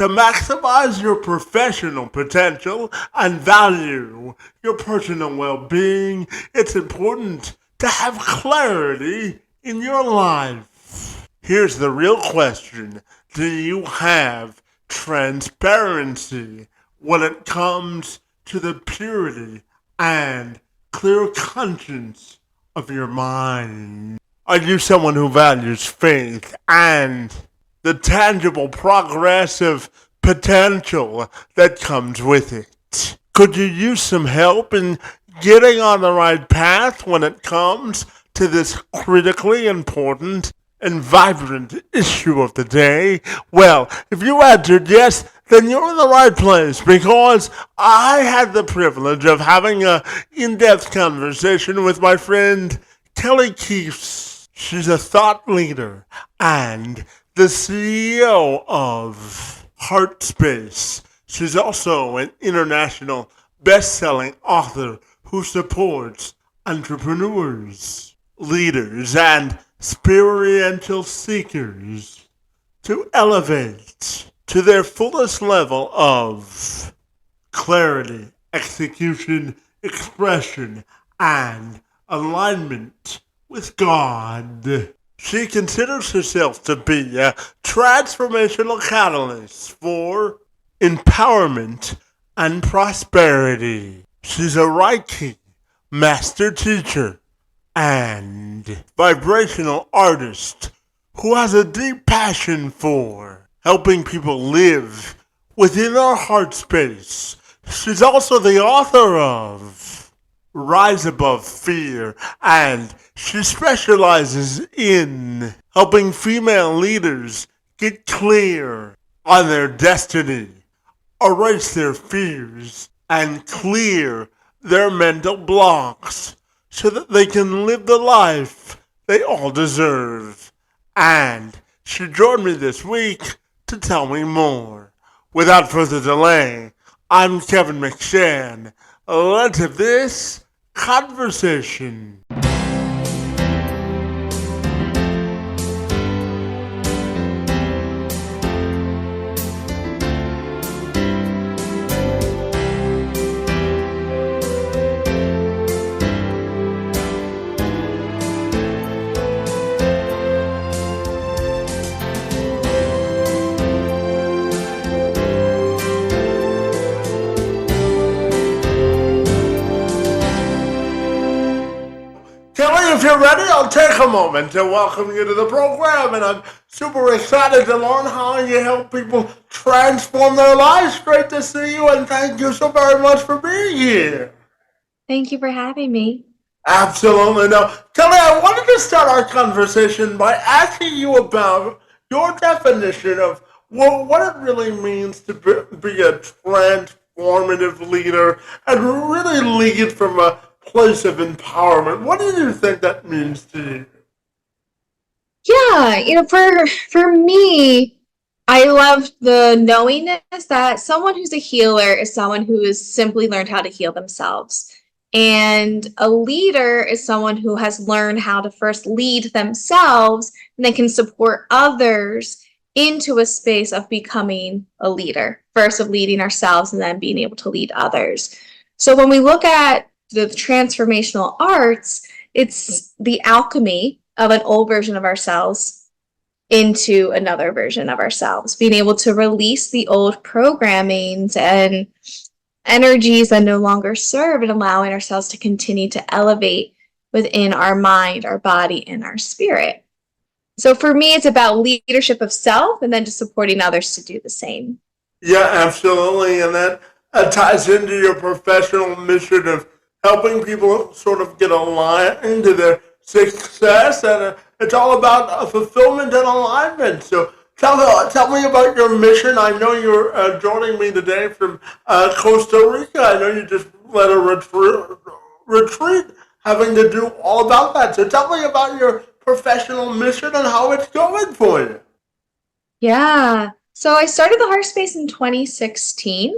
To maximize your professional potential and value your personal well-being, it's important to have clarity in your life. Here's the real question. Do you have transparency when it comes to the purity and clear conscience of your mind? Are you someone who values faith and the tangible progressive potential that comes with it? Could you use some help in getting on the right path when it comes to this critically important and vibrant issue of the day? Well, if you answered yes, then you're in the right place, because I had the privilege of having an in-depth conversation with my friend Kelly Keefe. She's a thought leader and the CEO of Heartspace. She's also an international best-selling author who supports entrepreneurs, leaders, and spiritual seekers to elevate to their fullest level of clarity, execution, expression, and alignment with God. She considers herself to be a transformational catalyst for empowerment and prosperity. She's a Reiki Master Teacher and vibrational artist who has a deep passion for helping people live within our heart space. She's also the author of Rise Above Fear, and she specializes in helping female leaders get clear on their destiny, erase their fears, and clear their mental blocks so that they can live the life they all deserve. And she joined me this week to tell me more. Without further delay, I'm Kevin McShann. Let's have this conversation. Kelly, if you're ready, I'll take a moment to welcome you to the program, and I'm super excited to learn how you help people transform their lives. Great to see you, and thank you so very much for being here. Thank you for having me. Absolutely. Now, Kelly, I wanted to start our conversation by asking you about your definition of what it really means to be a transformative leader and really lead from a place of empowerment. What do you think that means to you? Yeah, for me, I love the knowingness that someone who's a healer is someone who has simply learned how to heal themselves. And a leader is someone who has learned how to first lead themselves and then can support others into a space of becoming a leader, first of leading ourselves and then being able to lead others. So when we look at the transformational arts, it's the alchemy of an old version of ourselves into another version of ourselves, being able to release the old programmings and energies that no longer serve, and allowing ourselves to continue to elevate within our mind, our body, and our spirit. So for me, it's about leadership of self and then just supporting others to do the same. Yeah, absolutely. And that ties into your professional mission of helping people sort of get aligned to their success. And it's all about fulfillment and alignment. So tell me about your mission. I know you're joining me today from Costa Rica. I know you just led a retreat having to do all about that. So tell me about your professional mission and how it's going for you. Yeah. So I started the Heartspace in 2016,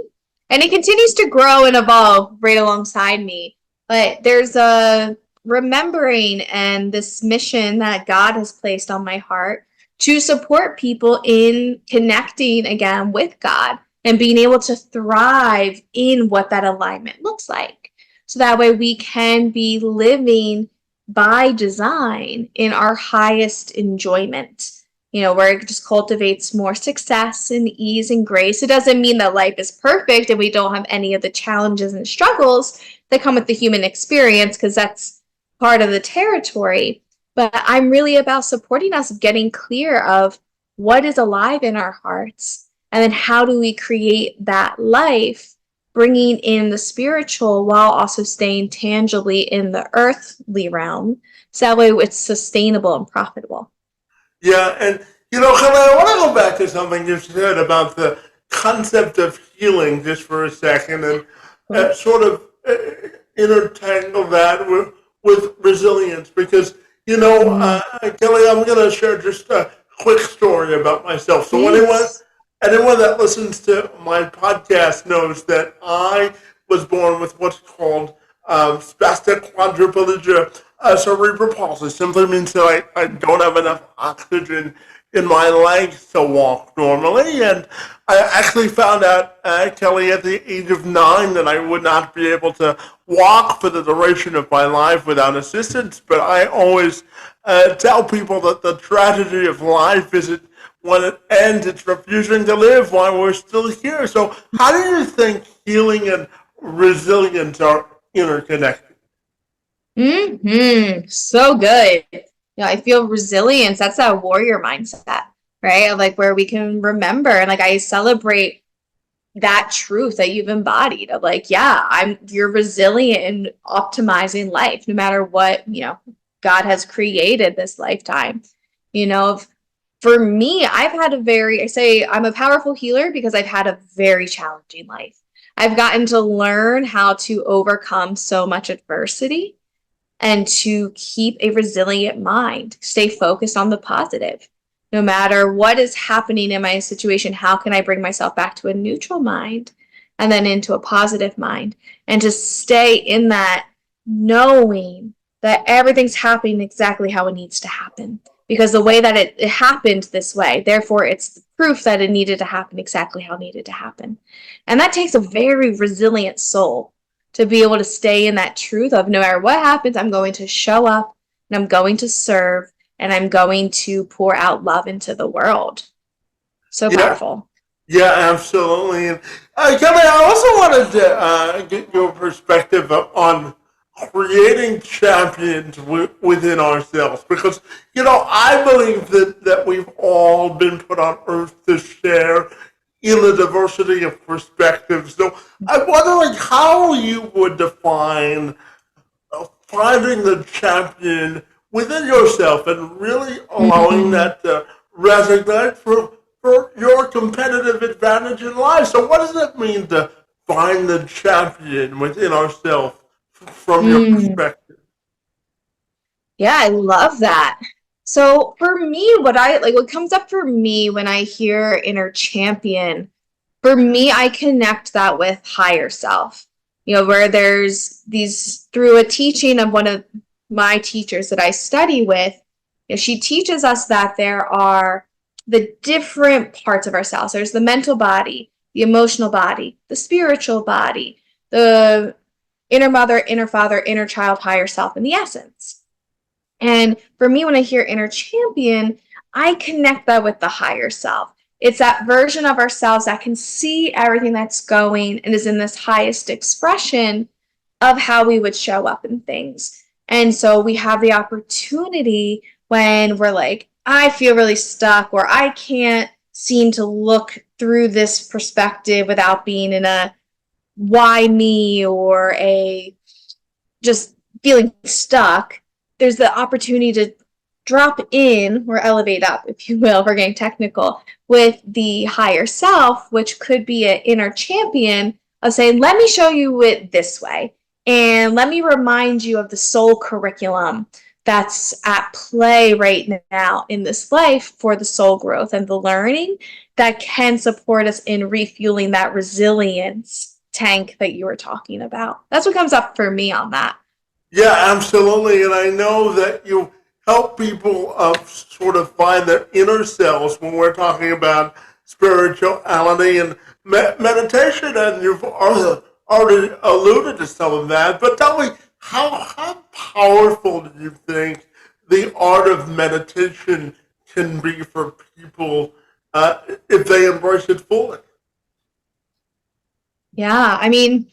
and it continues to grow and evolve right alongside me. But there's a remembering and this mission that God has placed on my heart to support people in connecting again with God and being able to thrive in what that alignment looks like. So that way we can be living by design in our highest enjoyment, where it just cultivates more success and ease and grace. It doesn't mean that life is perfect and we don't have any of the challenges and struggles that come with the human experience, because that's part of the territory. But I'm really about supporting us getting clear of what is alive in our hearts, and then how do we create that life, bringing in the spiritual while also staying tangibly in the earthly realm, so that way it's sustainable and profitable. Yeah, and Kelly, I want to go back to something you said about the concept of healing just for a second, and sort of intertangle that with resilience, because Kelly, I'm going to share just a quick story about myself. So anyone that listens to my podcast knows that I was born with what's called spastic quadriplegia cerebral palsy. Simply means that I don't have enough oxygen in my legs to walk normally. And I actually found out, Kelly, at the age of 9 that I would not be able to walk for the duration of my life without assistance. But I always tell people that the tragedy of life isn't when it ends, it's refusing to live while we're still here. So how do you think healing and resilience are interconnected? So good. I feel resilience. That's that warrior mindset, right? Of like where we can remember, and like I celebrate that truth that you've embodied of like, yeah, you're resilient in optimizing life, no matter what, God has created this lifetime. For me, I say I'm a powerful healer because I've had a very challenging life. I've gotten to learn how to overcome so much adversity and to keep a resilient mind, stay focused on the positive. No matter what is happening in my situation, how can I bring myself back to a neutral mind and then into a positive mind, and to stay in that knowing that everything's happening exactly how it needs to happen. Because the way that it happened this way, therefore it's the proof that it needed to happen exactly how it needed to happen. And that takes a very resilient soul to be able to stay in that truth of no matter what happens, I'm going to show up and I'm going to serve and I'm going to pour out love into the world. So Yeah, powerful. yeah, absolutely. And Kelly, I also wanted to get your perspective on creating champions within ourselves, because I believe that we've all been put on earth to share in the diversity of perspectives. So I'm wondering how you would define finding the champion within yourself and really allowing that to resonate for your competitive advantage in life. So what does it mean to find the champion within ourselves from your perspective? Yeah, I love that. So for me, what comes up for me when I hear inner champion, for me, I connect that with higher self. Where there's these, through a teaching of one of my teachers that I study with, she teaches us that there are the different parts of ourselves. There's the mental body, the emotional body, the spiritual body, the inner mother, inner father, inner child, higher self, and the essence. And for me, when I hear inner champion, I connect that with the higher self. It's that version of ourselves that can see everything that's going and is in this highest expression of how we would show up in things. And so we have the opportunity when we're like, I feel really stuck, or I can't seem to look through this perspective without being in a why me or a just feeling stuck. There's the opportunity to drop in or elevate up, if you will, if we're getting technical, with the higher self, which could be an inner champion of saying, let me show you it this way. And let me remind you of the soul curriculum that's at play right now in this life for the soul growth and the learning that can support us in refueling that resilience tank that you were talking about. That's what comes up for me on that. Yeah, absolutely. And I know that you help people sort of find their inner selves when we're talking about spirituality and meditation, and you've already alluded to some of that. But tell me, how powerful do you think the art of meditation can be for people if they embrace it fully? Yeah, I mean,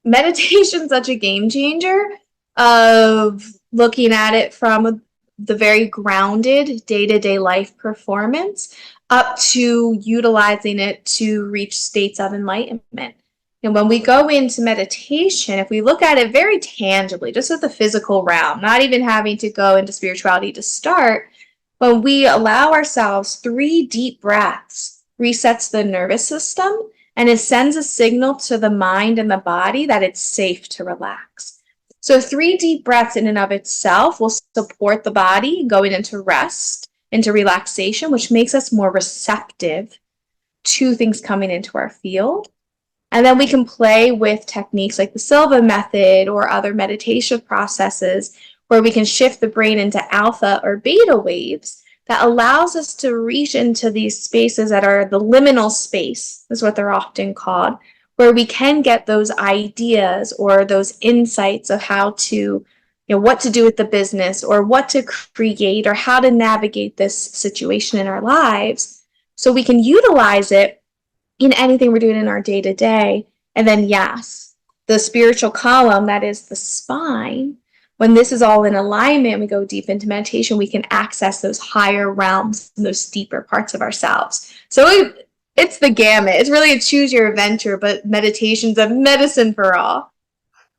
meditation's such a game changer of looking at it from the very grounded day-to-day life performance up to utilizing it to reach states of enlightenment. And when we go into meditation, if we look at it very tangibly, just at the physical realm, not even having to go into spirituality to start, when we allow ourselves 3 deep breaths, resets the nervous system, and it sends a signal to the mind and the body that it's safe to relax. So 3 deep breaths in and of itself will support the body going into rest, into relaxation, which makes us more receptive to things coming into our field. And then we can play with techniques like the Silva method or other meditation processes where we can shift the brain into alpha or beta waves that allows us to reach into these spaces that are the liminal space, is what they're often called, where we can get those ideas or those insights of how to, what to do with the business or what to create or how to navigate this situation in our lives. So we can utilize it in anything we're doing in our day-to-day. And then, yes, the spiritual column, that is the spine, when this is all in alignment, we go deep into meditation, we can access those higher realms and those deeper parts of ourselves. So it's the gamut. It's really a choose your adventure, but meditation's a medicine for all.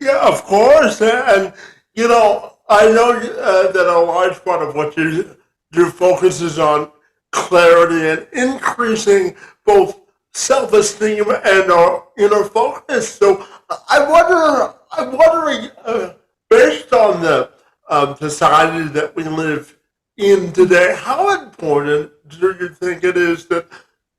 Yeah, of course. And, I know that a large part of what you do focuses on clarity and increasing both self-esteem and our inner focus. So I'm wondering, based on the society that we live in today, how important do you think it is that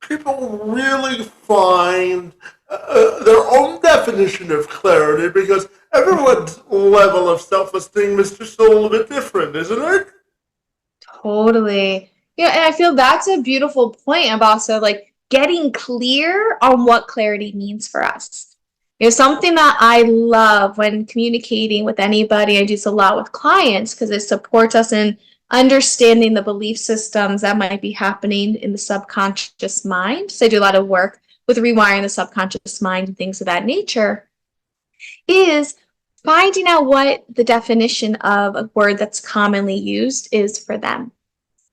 people really find their own definition of clarity? Because everyone's level of self-esteem is just a little bit different, isn't it? Totally. Yeah, and I feel that's a beautiful point about also like getting clear on what clarity means for us. Something that I love when communicating with anybody, I do this a lot with clients because it supports us in understanding the belief systems that might be happening in the subconscious mind. So I do a lot of work with rewiring the subconscious mind and things of that nature, is finding out what the definition of a word that's commonly used is for them.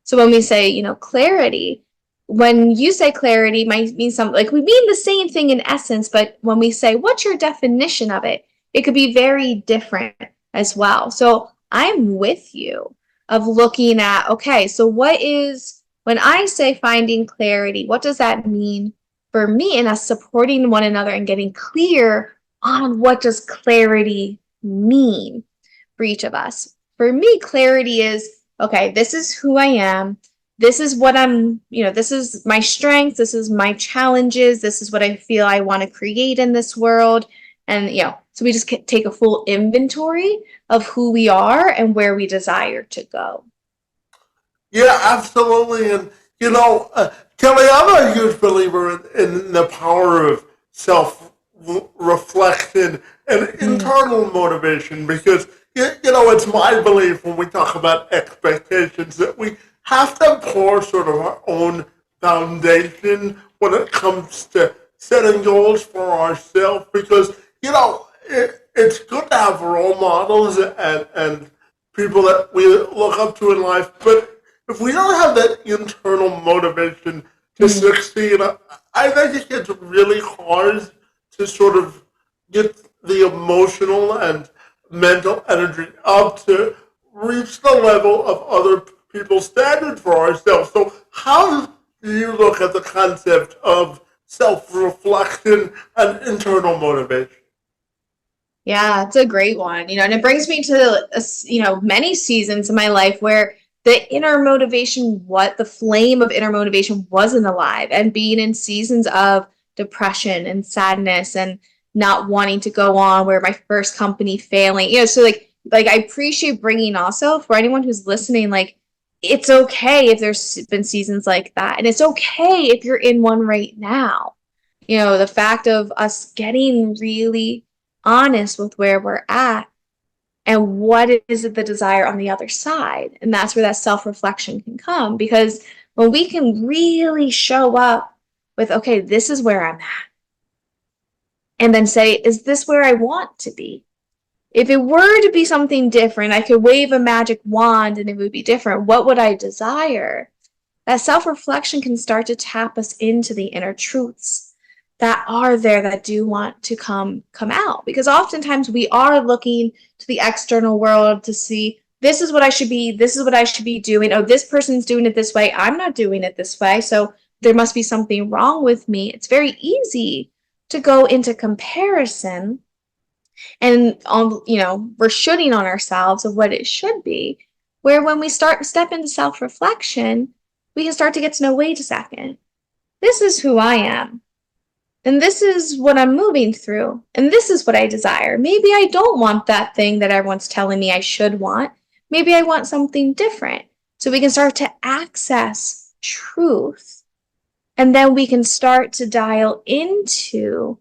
So when we say, clarity, when you say clarity might mean something like we mean the same thing in essence, but when we say, what's your definition of it? It could be very different as well. So I'm with you of looking at, okay, so when I say finding clarity, what does that mean for me and us supporting one another and getting clear on what does clarity mean for each of us? For me, clarity is, okay, this is who I am. This is what this is my strength. This is my challenges. This is what I feel I want to create in this world. And, so we just take a full inventory of who we are and where we desire to go. Yeah, absolutely. And, Kelly, I'm a huge believer in the power of self reflection and internal motivation because, it's my belief when we talk about expectations that we have to pour sort of our own foundation when it comes to setting goals for ourselves because, it's good to have role models and people that we look up to in life, but if we don't have that internal motivation to succeed, I think it gets really hard to sort of get the emotional and mental energy up to reach the level of other people's standard for ourselves. So how do you look at the concept of self-reflection and internal motivation? Yeah, it's a great one, and it brings me to, many seasons in my life where the inner motivation, the flame of inner motivation wasn't alive, and being in seasons of depression and sadness and not wanting to go on, where my first company failing, so like like, I appreciate bringing also for anyone who's listening, like, it's okay if there's been seasons like that. And it's okay if you're in one right now. The fact of us getting really honest with where we're at and what is it the desire on the other side. And that's where that self-reflection can come, because when we can really show up with, okay, this is where I'm at, and then say, is this where I want to be? If it were to be something different, I could wave a magic wand and it would be different. What would I desire? That self-reflection can start to tap us into the inner truths that are there, that do want to come out. Because oftentimes we are looking to the external world to see, this is what I should be, this is what I should be doing. Oh, this person's doing it this way, I'm not doing it this way, so there must be something wrong with me. It's very easy to go into comparison, and we're shooting on ourselves of what it should be. Where when we step into self-reflection, we can start to get to know, wait a second, this is who I am, and this is what I'm moving through, and this is what I desire. Maybe I don't want that thing that everyone's telling me I should want. Maybe I want something different. So we can start to access truth, and then we can start to dial into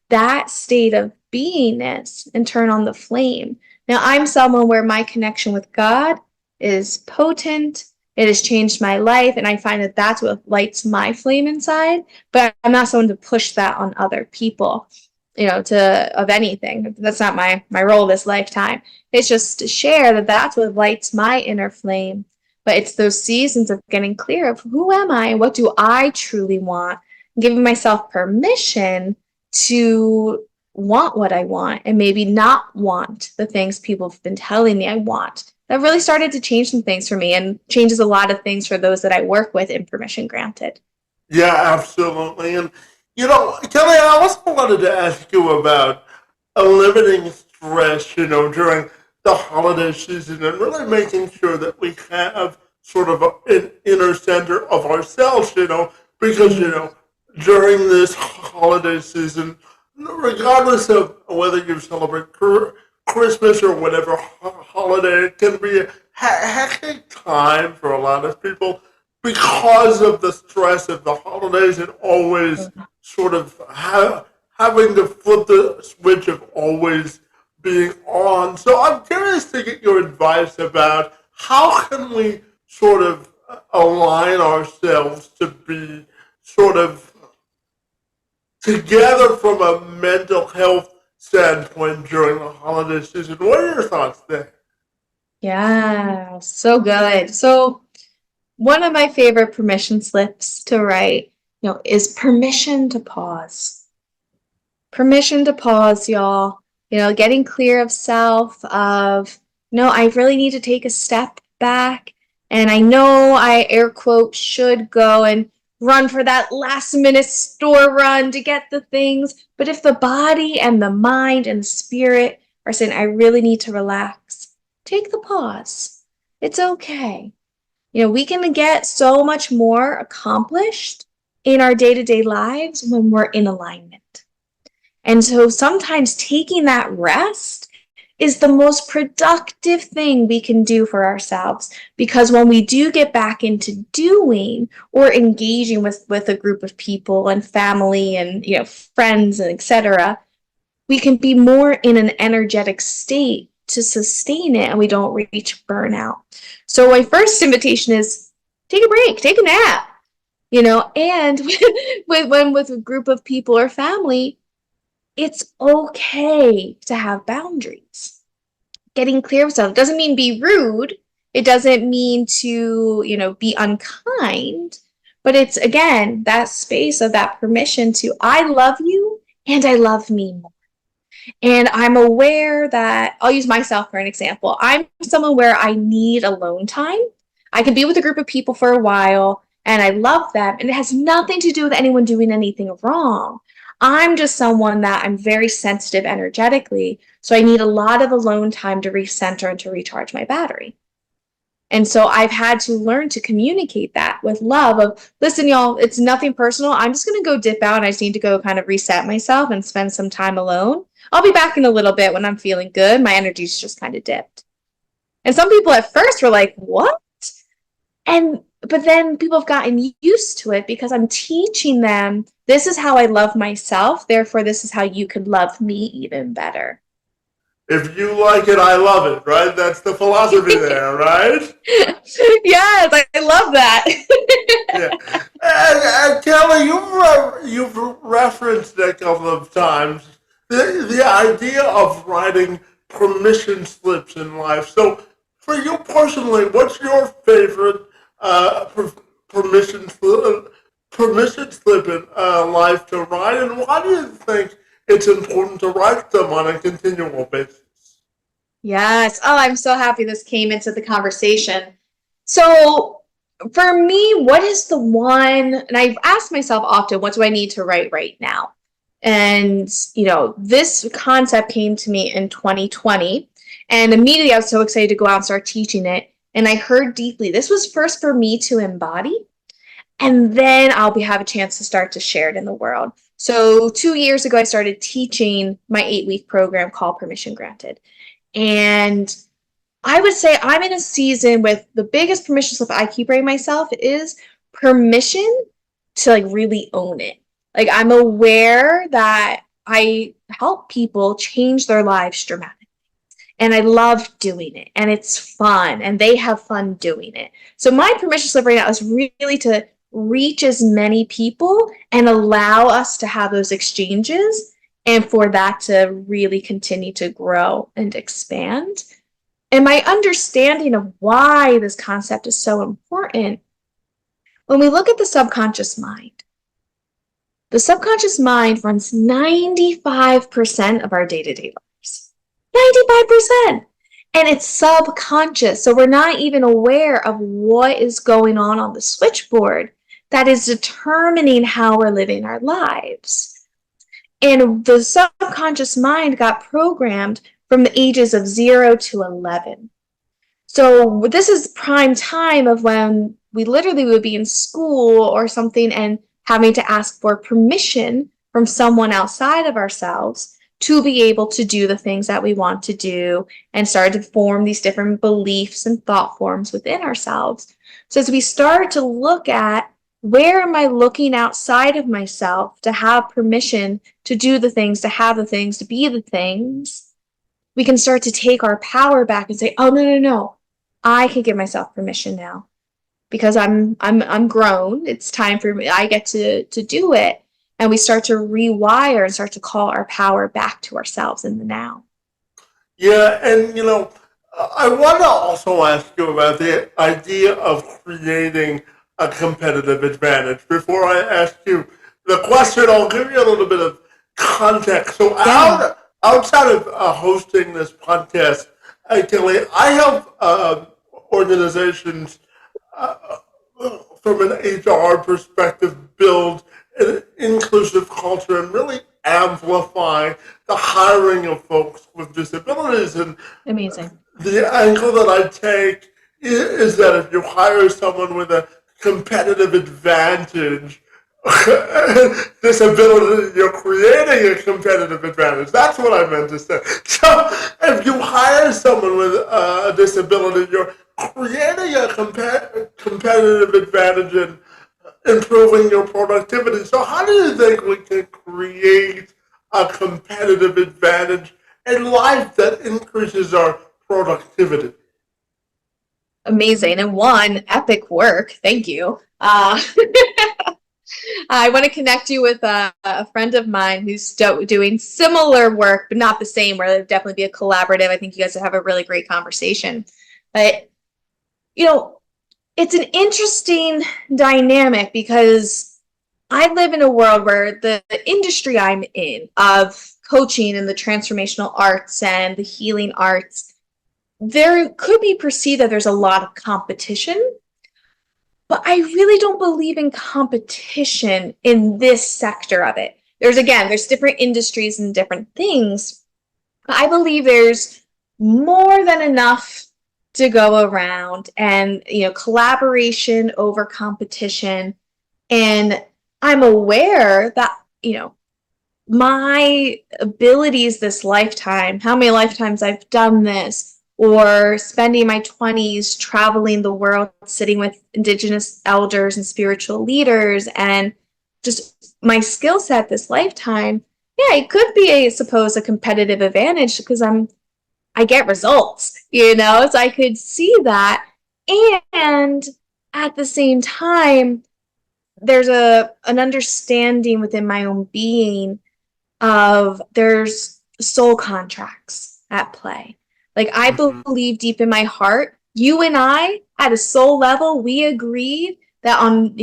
that state of beingness and turn on the flame. Now, I'm someone where my connection with God is potent. It has changed my life, and I find that that's what lights my flame inside. But I'm not someone to push that on other people, of anything. That's not my role this lifetime. It's just to share that that's what lights my inner flame. But it's those seasons of getting clear of, who am I? What do I truly want? Giving myself permission to want what I want, and maybe not want the things people have been telling me I want. That really started to change some things for me, and changes a lot of things for those that I work with in Permission Granted. Yeah, absolutely. And, Kelly, I also wanted to ask you about eliminating stress, during the holiday season, and really making sure that we have sort of an inner center of ourselves, because, during this holiday season, regardless of whether you celebrate Christmas or whatever holiday, it can be a hectic time for a lot of people because of the stress of the holidays, and always sort of having to flip the switch of always being on. So I'm curious to get your advice about how can we sort of align ourselves to be sort of together from a mental health standpoint during the holiday season. What are your thoughts there? Yeah, so good. So one of my favorite permission slips to write, is permission to pause. Permission to pause, y'all. Getting clear of self, of, no, I really need to take a step back. And I know I, air quote, should go and run for that last minute store run to get the things. But if the body and the mind and the spirit are saying, I really need to relax, take the pause. It's okay. We can get so much more accomplished in our day-to-day lives when we're in alignment. And so sometimes taking that rest is the most productive thing we can do for ourselves, because when we do get back into doing or engaging with a group of people and family and friends and etc., we can be more in an energetic state to sustain it, and we don't reach burnout. So my first invitation is, take a break, take a nap, and with a group of people or family, it's okay to have boundaries. Getting clear with stuff doesn't mean be rude. It doesn't mean to, be unkind, but it's, again, that space of that permission to, I love you and I love me more. And I'm aware that, I'll use myself for an example. I'm someone where I need alone time. I can be with a group of people for a while and I love them, and it has nothing to do with anyone doing anything wrong. I'm just someone that I'm very sensitive energetically, so I need a lot of alone time to recenter and to recharge my battery. And so I've had to learn to communicate that with love of, listen, y'all, it's nothing personal. I'm just going to go dip out. And I just need to go kind of reset myself and spend some time alone. I'll be back in a little bit when I'm feeling good. My energy's just kind of dipped. And some people at first were like, what? But then people have gotten used to it because I'm teaching them, this is how I love myself. Therefore, this is how you can love me even better. If you like it, I love it, right? That's the philosophy there, right? Yes, I love that. Yeah. And Kelly, you've referenced a couple of times the idea of writing permission slips in life. So, for you personally, what's your favorite permission slip in life to write, and why do you think it's important to write them on a continual basis? Yes. Oh, I'm so happy this came into the conversation. So, for me, what is the one, and I've asked myself often, what do I need to write right now? And, this concept came to me in 2020. And immediately I was so excited to go out and start teaching it. And I heard deeply, this was first for me to embody. And then I'll have a chance to start to share it in the world. So 2 years ago, I started teaching my 8-week program called Permission Granted. And I would say I'm in a season with the biggest permission slip I keep writing myself is permission to really own it. I'm aware that I help people change their lives dramatically. And I love doing it. And it's fun. And they have fun doing it. So my permission slip right now is really to reach as many people and allow us to have those exchanges and for that to really continue to grow and expand. And my understanding of why this concept is so important, when we look at the subconscious mind runs 95% of our day-to-day lives. 95%! And it's subconscious. So we're not even aware of what is going on the switchboard that is determining how we're living our lives. And the subconscious mind got programmed from the ages of 0 to 11. So this is prime time of when we literally would be in school or something and having to ask for permission from someone outside of ourselves to be able to do the things that we want to do and start to form these different beliefs and thought forms within ourselves. So as we start to look at, where am I looking outside of myself to have permission to do the things, to have the things, to be the things, we can start to take our power back and say, oh, no. I can give myself permission now because I'm grown. It's time for me. I get to do it. And we start to rewire and start to call our power back to ourselves in the now. Yeah, and I want to also ask you about the idea of creating a competitive advantage. Before I ask you the question, I'll give you a little bit of context. So, outside of hosting this podcast, Kelly, I have organizations from an HR perspective build an inclusive culture and really amplify the hiring of folks with disabilities. And amazing. The angle that I take is that if you hire someone with a competitive advantage, disability, you're creating a competitive advantage. That's what I meant to say. So if you hire someone with a disability, you're creating a competitive advantage in improving your productivity. So how do you think we can create a competitive advantage in life that increases our productivity? Amazing. And one, epic work. Thank you. I want to connect you with a friend of mine who's doing similar work, but not the same, where there'll definitely be a collaborative. I think you guys will have a really great conversation. But, it's an interesting dynamic because I live in a world where the industry I'm in of coaching and the transformational arts and the healing arts, there could be perceived that there's a lot of competition. But I really don't believe in competition in this sector of it. There's different industries and different things. But I believe there's more than enough to go around, and collaboration over competition. And I'm aware that my abilities this lifetime, how many lifetimes I've done this, or spending my 20s traveling the world, sitting with Indigenous elders and spiritual leaders, and just my skill set this lifetime. Yeah, it could be, I suppose, a competitive advantage because I get results, so I could see that. And at the same time, there's an understanding within my own being of there's soul contracts at play. Like, I Mm-hmm. believe deep in my heart, you and I, at a soul level, we agreed that on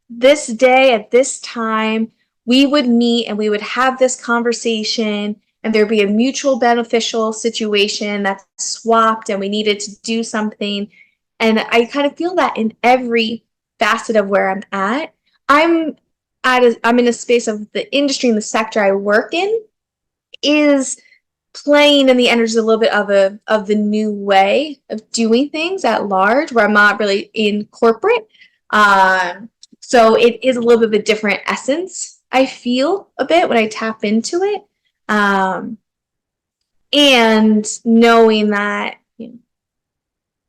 this day at this time we would meet and we would have this conversation, and there'd be a mutual beneficial situation that's swapped, and we needed to do something. And I kind of feel that in every facet of where I'm at. I'm I'm in a space of the industry and the sector I work in is playing in the energy a little bit of the new way of doing things at large, where I'm not really in corporate. So it is a little bit of a different essence, I feel, a bit when I tap into it. And knowing that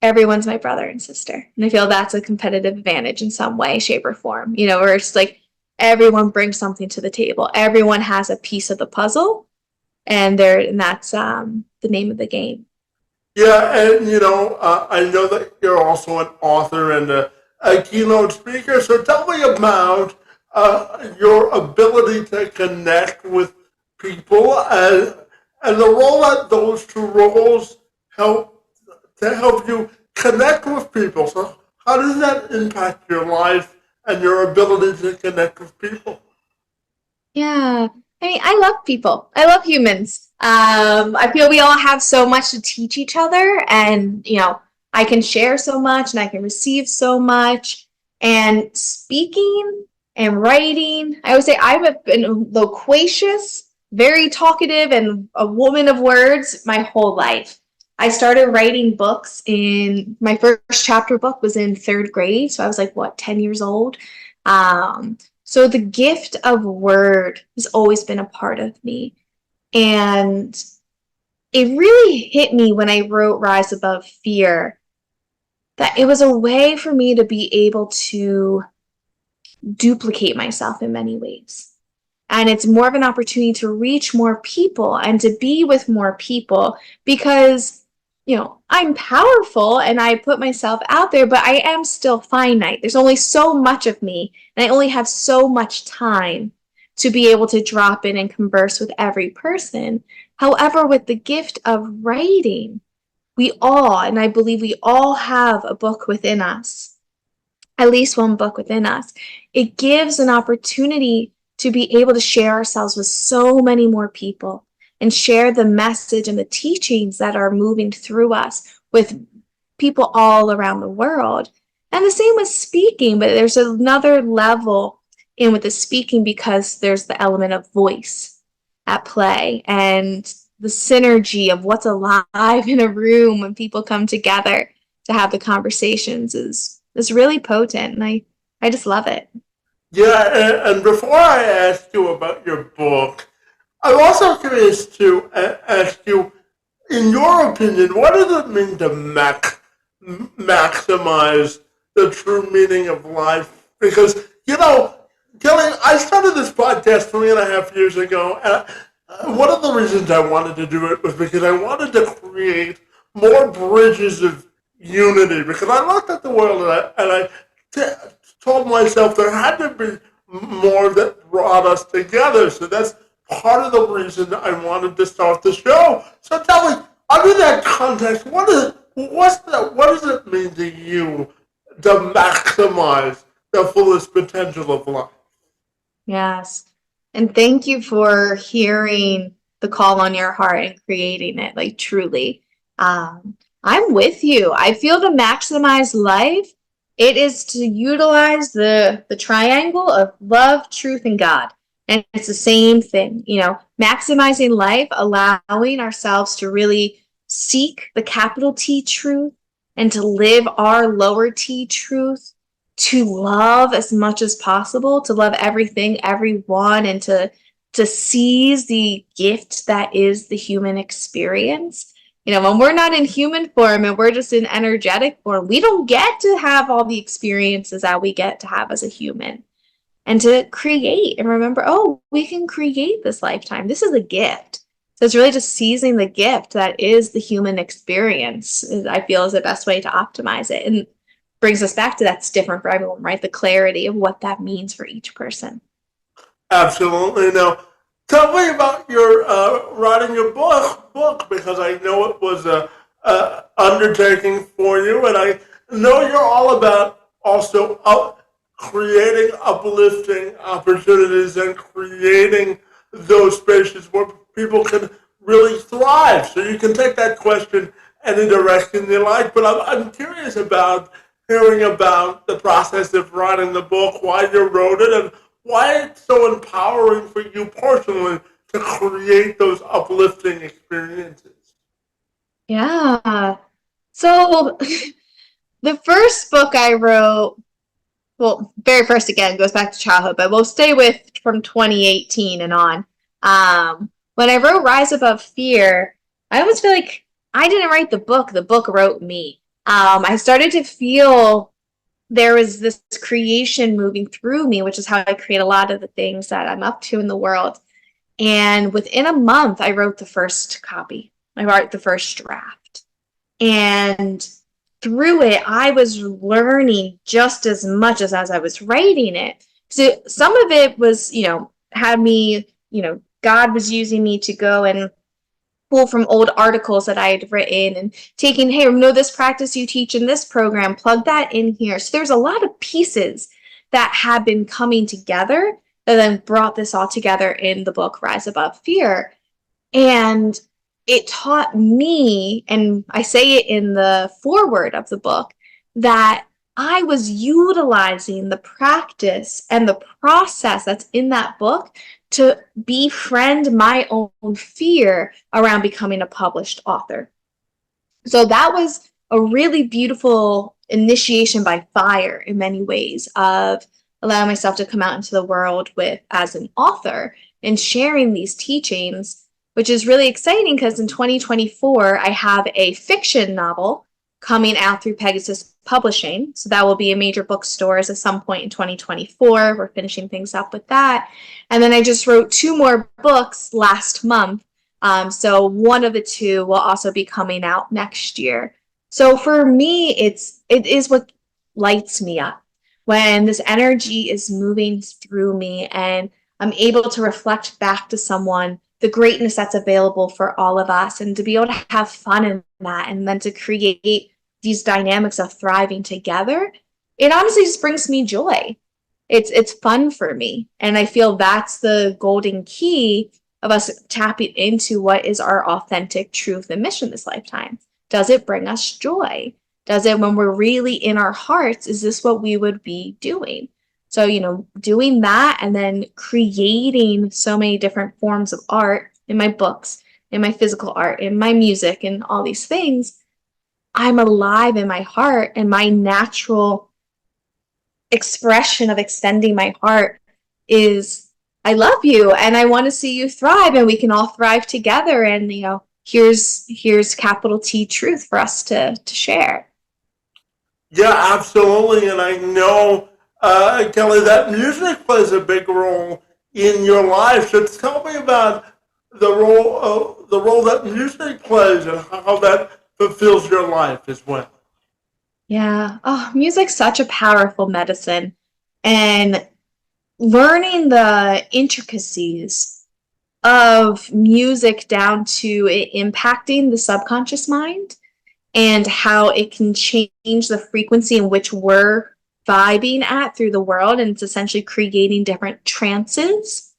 everyone's my brother and sister. And I feel that's a competitive advantage in some way, shape, or form, where it's like everyone brings something to the table. Everyone has a piece of the puzzle, and that's the name of the game. Yeah, and I know that you're also an author and a keynote speaker. So tell me about your ability to connect with people and the role that those two roles help you connect with people. So how does that impact your life and your ability to connect with people? Yeah. I mean, I love people. I love humans. I feel we all have so much to teach each other, and I can share so much and I can receive so much. And speaking and writing, I would say I've been loquacious, very talkative, and a woman of words my whole life. I started writing books in my first chapter book was in third grade. So I was like, what, 10 years old? So the gift of word has always been a part of me. And it really hit me when I wrote Rise Above Fear that it was a way for me to be able to duplicate myself in many ways. And it's more of an opportunity to reach more people and to be with more people because, I'm powerful and I put myself out there, but I am still finite. There's only so much of me, and I only have so much time to be able to drop in and converse with every person. However, with the gift of writing, and I believe we all have a book within us, at least one book within us. It gives an opportunity to be able to share ourselves with so many more people and share the message and the teachings that are moving through us with people all around the world. And the same with speaking, but there's another level in with the speaking because there's the element of voice at play and the synergy of what's alive in a room when people come together to have the conversations is really potent, and I just love it. Yeah, and before I ask you about your book, I'm also curious to ask you, in your opinion, what does it mean to maximize the true meaning of life? Because, Kelly, I started this podcast 3.5 years ago, and one of the reasons I wanted to do it was because I wanted to create more bridges of unity. Because I looked at the world told myself there had to be more that brought us together. So that's part of the reason I wanted to start the show. So tell me, under that context, what does it mean to you to maximize the fullest potential of life? Yes. And thank you for hearing the call on your heart and creating it, like truly. I'm with you. I feel to maximize life, it is to utilize the triangle of love, truth, and God. And it's the same thing, maximizing life, allowing ourselves to really seek the capital T truth, and to live our lower T truth, to love as much as possible, to love everything, everyone, and to seize the gift that is the human experience. When we're not in human form and we're just in energetic form, we don't get to have all the experiences that we get to have as a human. And to create and remember, oh, we can create this lifetime. This is a gift. So it's really just seizing the gift that is the human experience, I feel, is the best way to optimize it. And brings us back to that's different for everyone, right? The clarity of what that means for each person. Absolutely. Now, tell me about your writing your book, because I know it was a undertaking for you, and I know you're all about also creating uplifting opportunities and creating those spaces where people can really thrive. So you can take that question any direction you like, but I'm curious about hearing about the process of writing the book, why you wrote it, and why it's so empowering for you personally to create those uplifting experiences. Yeah. So the first book I wrote, well, very first again goes back to childhood, but we'll stay with from 2018 and on. When I wrote Rise Above Fear, I almost feel like I didn't write the book wrote me. I started to feel there was this creation moving through me, which is how I create a lot of the things that I'm up to in the world. And within a month, I wrote the first copy. I wrote the first draft. And through it, I was learning just as much as I was writing it. So some of it was, had me, God was using me to go and pull from old articles that I had written and taking, hey, this practice you teach in this program, plug that in here. So there's a lot of pieces that have been coming together that then brought this all together in the book, Rise Above Fear. And it taught me, and I say it in the foreword of the book, that I was utilizing the practice and the process that's in that book to befriend my own fear around becoming a published author. So that was a really beautiful initiation by fire in many ways of allowing myself to come out into the world as an author and sharing these teachings, which is really exciting because in 2024, I have a fiction novel coming out through Pegasus Publishing. So that will be in major bookstores at some point in 2024. We're finishing things up with that. And then I just wrote 2 more books last month. So one of the 2 will also be coming out next year. So for me, it is what lights me up when this energy is moving through me and I'm able to reflect back to someone the greatness that's available for all of us and to be able to have fun in that and then to create these dynamics of thriving together. It honestly just brings me joy. It's fun for me. And I feel that's the golden key of us tapping into what is our authentic truth and mission this lifetime. Does it bring us joy? Does it, when we're really in our hearts, is this what we would be doing? So, doing that and then creating so many different forms of art in my books, in my physical art, in my music, and all these things, I'm alive in my heart, and my natural expression of extending my heart is, I love you and I want to see you thrive and we can all thrive together. And, here's capital T truth for us to share. Yeah, absolutely. And I know, Kelly, that music plays a big role in your life. So tell me about the role that music plays and how that fulfills your life as well. Yeah. Oh, music's such a powerful medicine. And learning the intricacies of music down to it impacting the subconscious mind and how it can change the frequency in which we're vibing at through the world. And it's essentially creating different trances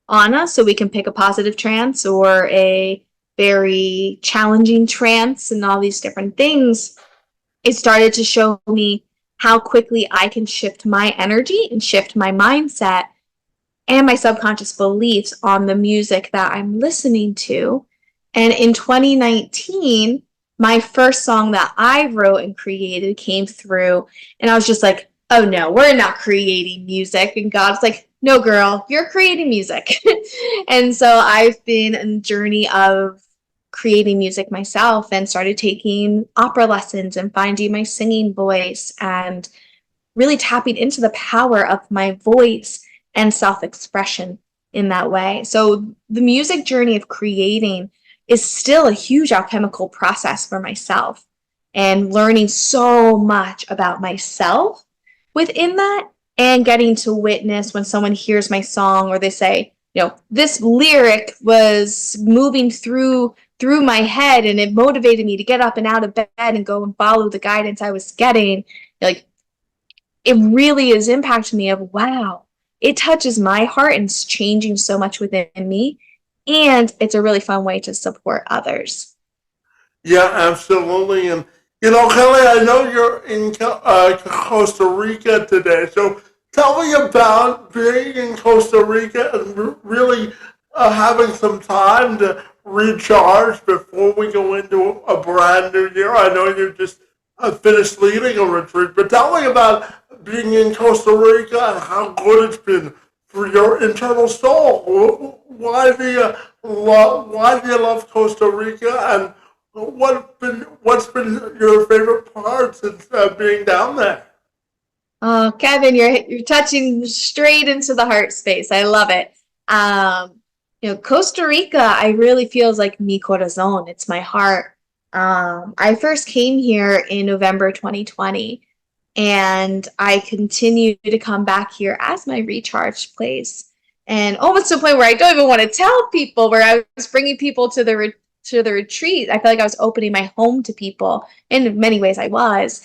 on us. So we can pick a positive trance or a very challenging trance and all these different things. It started to show me how quickly I can shift my energy and shift my mindset and my subconscious beliefs on the music that I'm listening to. And in 2019, my first song that I wrote and created came through, and I was just like, oh no, we're not creating music. And God's like, no, girl, you're creating music. And so I've been on a journey of creating music myself and started taking opera lessons and finding my singing voice and really tapping into the power of my voice and self-expression in that way. So the music journey of creating is still a huge alchemical process for myself, and learning so much about myself within that, and getting to witness when someone hears my song or they say, this lyric was moving through my head and it motivated me to get up and out of bed and go and follow the guidance I was getting. Like, it really is impacting me of, wow, it touches my heart and it's changing so much within me. And it's a really fun way to support others. Yeah, absolutely. And, Kelly, I know you're in Costa Rica today. So tell me about being in Costa Rica and really having some time to recharge before we go into a brand new year. I know you just finished leading a retreat, but tell me about being in Costa Rica and how good it's been for your internal soul. Why do you love Costa Rica, and what's been your favorite part since being down there? Oh, Kevin, you're touching straight into the heart space. I love it. Costa Rica, I really feels like mi corazón. It's my heart. I first came here in November 2020, and I continue to come back here as my recharge place, and almost to a point where I don't even want to tell people, where I was bringing people to the retreat. I feel like I was opening my home to people. In many ways I was.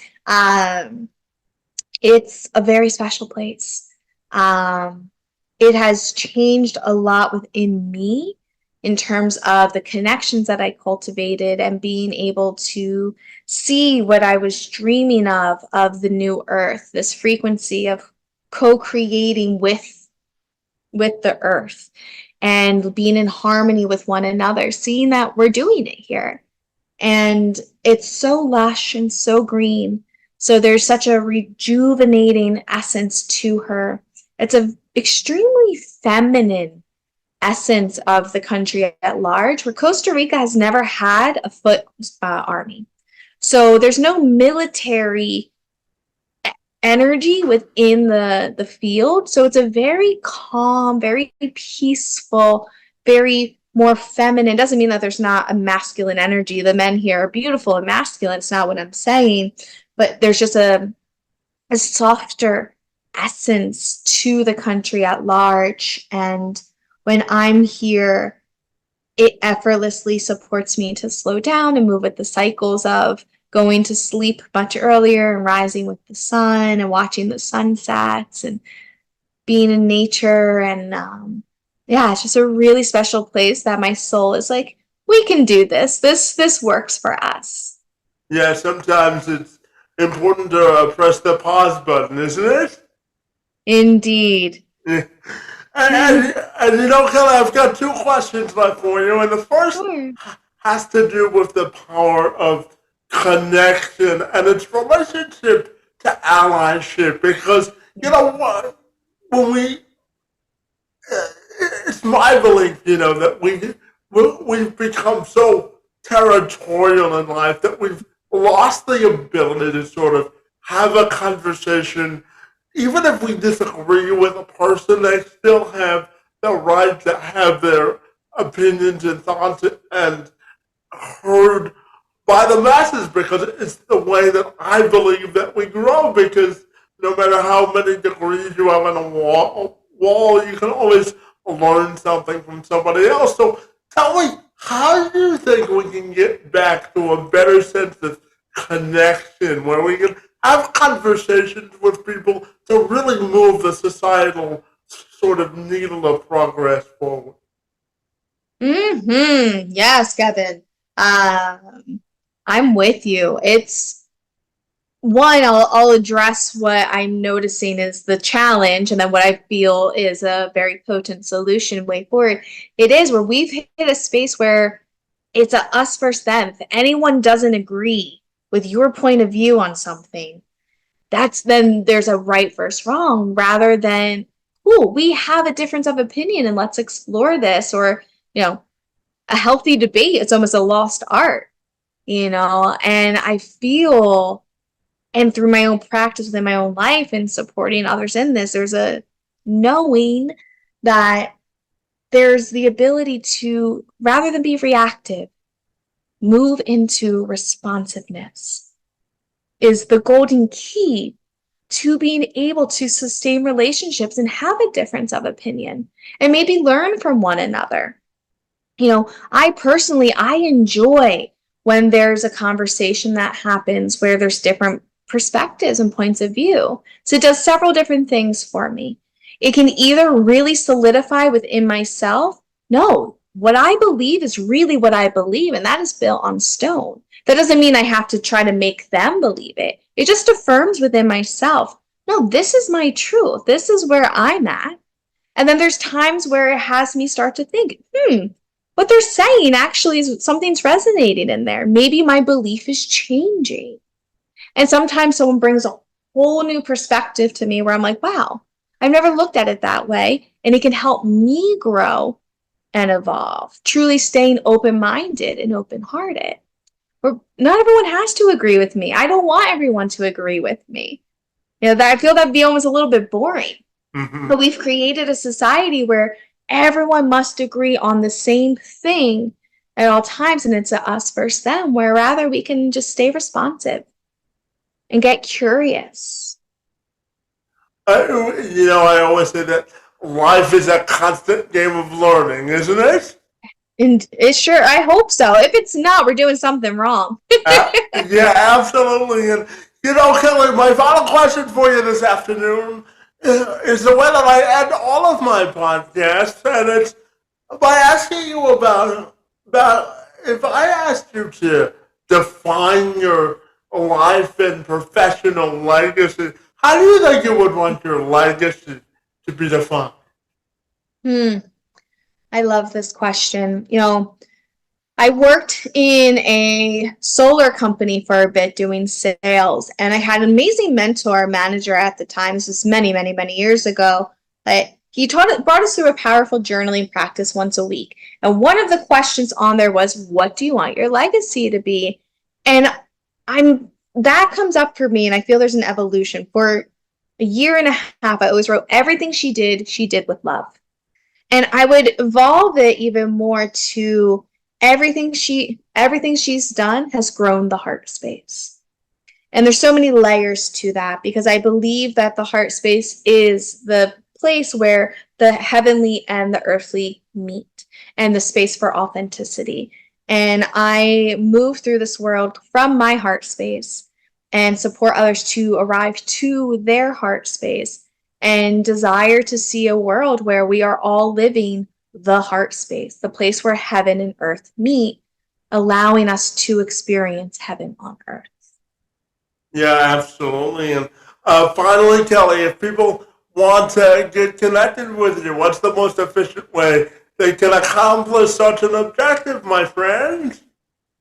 It's a very special place. It has changed a lot within me in terms of the connections that I cultivated and being able to see what I was dreaming of the new earth, this frequency of co-creating with the earth and being in harmony with one another, seeing that we're doing it here. And it's so lush and so green. So there's such a rejuvenating essence to her. It's an extremely feminine essence of the country at large, where Costa Rica has never had a foot army. So there's no military energy within the field. So it's a very calm, very peaceful, very more feminine. Doesn't mean that there's not a masculine energy. The men here are beautiful and masculine. It's not what I'm saying. But there's just a softer essence to the country at large. And when I'm here, it effortlessly supports me to slow down and move with the cycles of going to sleep much earlier and rising with the sun and watching the sunsets and being in nature. And it's just a really special place that my soul is like, we can do this. This works for us. Yeah, sometimes it's important to press the pause button, isn't it? Indeed. Yeah. And Kelly, I've got two questions left for you. And the first has to do with the power of connection and its relationship to allyship. Because, what? When it's my belief, that we've become so territorial in life that we've lost the ability to sort of have a conversation. Even if we disagree with a person, they still have the right to have their opinions and thoughts and heard by the masses, because it's the way that I believe that we grow. Because no matter how many degrees you have on a wall, you can always learn something from somebody else. So tell me, how do you think we can get back to a better sense of connection, where we can have conversations with people to really move the societal sort of needle of progress forward? Yes, Kevin. I'm with you. It's one, I'll address what I'm noticing is the challenge, and then what I feel is a very potent solution way forward. It is where we've hit a space where it's a us versus them. If anyone doesn't agree with your point of view on something, then there's a right versus wrong, rather than, oh, we have a difference of opinion and let's explore this. Or, a healthy debate, it's almost a lost art, and I feel, and through my own practice within my own life and supporting others in this, there's a knowing that there's the ability to, rather than be reactive, move into responsiveness is the golden key to being able to sustain relationships and have a difference of opinion and maybe learn from one another. I enjoy when there's a conversation that happens where there's different perspectives and points of view. So it does several different things for me. It can either really solidify within myself, no, what I believe is really what I believe, and that is built on stone. That doesn't mean I have to try to make them believe it. It just affirms within myself, no, this is my truth. This is where I'm at. And then there's times where it has me start to think, what they're saying actually is something's resonating in there. Maybe my belief is changing. And sometimes someone brings a whole new perspective to me where I'm like, wow, I've never looked at it that way. And it can help me grow and evolve, truly staying open-minded and open-hearted. Not everyone has to agree with me. I don't want everyone to agree with me. I feel that'd be almost a little bit boring. Mm-hmm. But we've created a society where everyone must agree on the same thing at all times, and it's a us versus them, where rather we can just stay responsive and get curious. I always say that life is a constant game of learning, isn't it? And it's sure, I hope so. If it's not, we're doing something wrong. Yeah, absolutely. And, Kelly, my final question for you this afternoon is the way that I end all of my podcasts, and it's by asking you about if I asked you to define your life and professional legacy, how do you think you would want your legacy to be defined? I love this question. I worked in a solar company for a bit doing sales, and I had an amazing manager at the time. This was many, many, many years ago. But he brought us through a powerful journaling practice once a week. And one of the questions on there was, what do you want your legacy to be? And that comes up for me, and I feel there's an evolution. For a year and a half, I always wrote everything she did with love. And I would evolve it even more to everything she's done has grown the heart space. And there's so many layers to that, because I believe that the heart space is the place where the heavenly and the earthly meet, and the space for authenticity. And I move through this world from my heart space and support others to arrive to their heart space and desire to see a world where we are all living the heart space, the place where heaven and earth meet, allowing us to experience heaven on earth. Yeah, absolutely. And finally, Kelly, if people want to get connected with you, what's the most efficient way they can accomplish such an objective, my friend?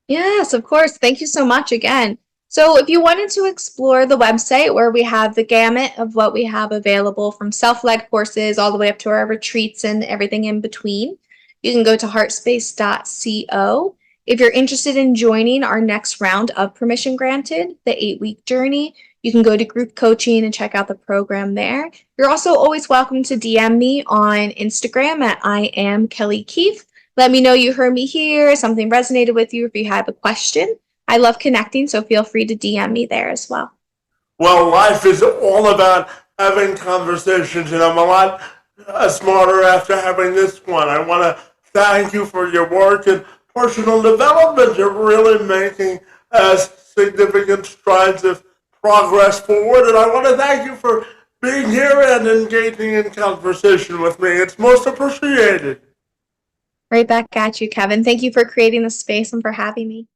Yes, of course. Thank you so much again. So if you wanted to explore the website, where we have the gamut of what we have available, from self-led courses all the way up to our retreats and everything in between, you can go to heartspace.co. If you're interested in joining our next round of Permission Granted, the 8-week journey, you can go to group coaching and check out the program there. You're also always welcome to DM me on Instagram at I am Kelly Keefe. Let me know you heard me here, something resonated with you, if you have a question. I love connecting, so feel free to DM me there as well. Well, life is all about having conversations, and I'm a lot smarter after having this one. I want to thank you for your work in personal development. You're really making significant strides of progress forward, and I want to thank you for being here and engaging in conversation with me. It's most appreciated. Right back at you, Kevin. Thank you for creating the space and for having me.